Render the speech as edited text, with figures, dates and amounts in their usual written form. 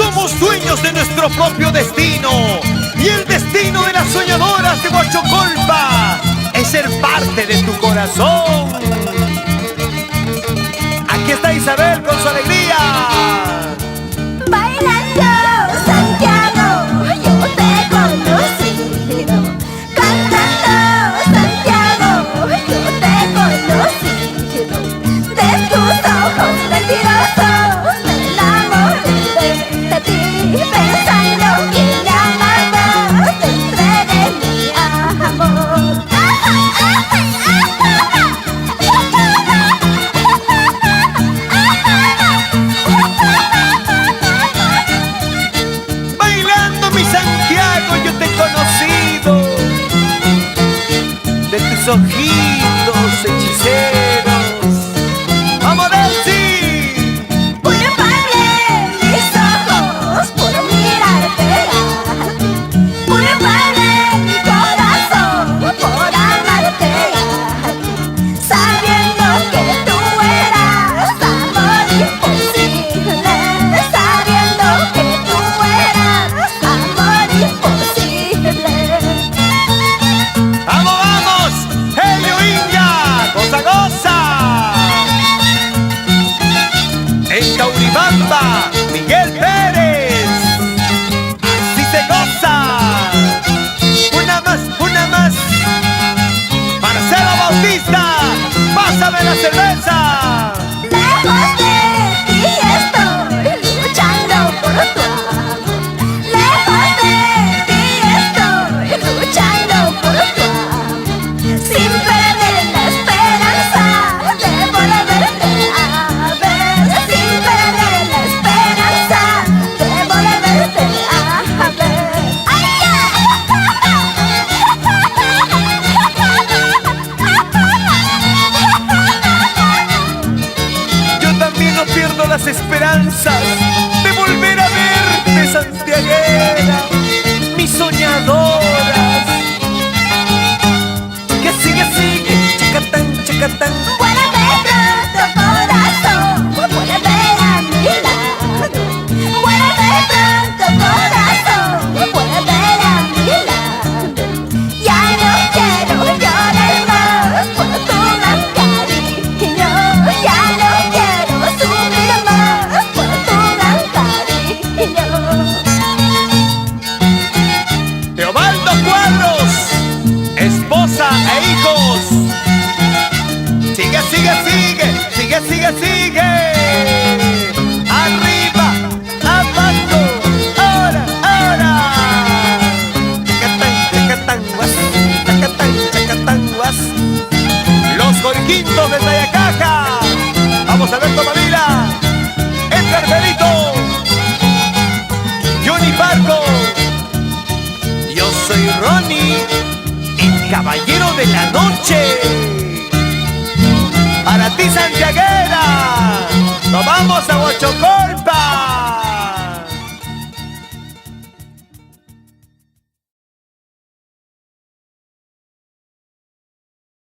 Somos dueños de nuestro propio destino. Y el destino de las soñadoras de Huachocolpa es ser parte de tu corazón. Aquí está Isabel con su alegría. Bailando Santiago, yo te he conocido. Cantando Santiago, yo te he conocido. De tus ojos mentirosos me enamoré de ti, pensando que me amabas, te entregué mi amor. Bailando mi Santiago, yo te he conocido. De tus ojitos hechiceros. ¡Vamos, Delcy! Culpable mis ojos por mirarte a ti. Culpable mi corazón por amarte a ti. Sabiendo que tú eras amor imposible. Sabiendo que tú eras amor imposible. ¡Vamos, vamos! ¡Helio India! ¡Goza, goza! En Tauribamba, Miguel Pérez. Así se goza. Una más. Marcelo Bautista, pásame la cerveza. Lejos de ti estoy luchando por tu amor. Lejos de ti estoy luchando por tu amor. Sin perder la esperanza de volverte a ver. Sin perder la esperanza de volverte a ver. Yo también no pierdo las esperanzas de volver a verte, santiaguera, mis soñadoras. Que sigue, chacatán. Vuelve pronto, corazón, vuelve a mi lado. Vuelve pronto, corazón, vuelve a mi lado. Ya no quiero llorar más por tu gran cariño. Ya no quiero sufrir más por tu gran cariño. Teobaldo Cuadros, esposa e hijos. Sigue. Arriba, abajo, ahora. Chacatanguas. Los Jorquitos de Tayacaja. Vamos a ver Tomavila. Edgar Belito. Johnny Parco. Yo soy Ronnie, el caballero de la noche. Para ti, santiaguera, nos vamos a Huachocolpa.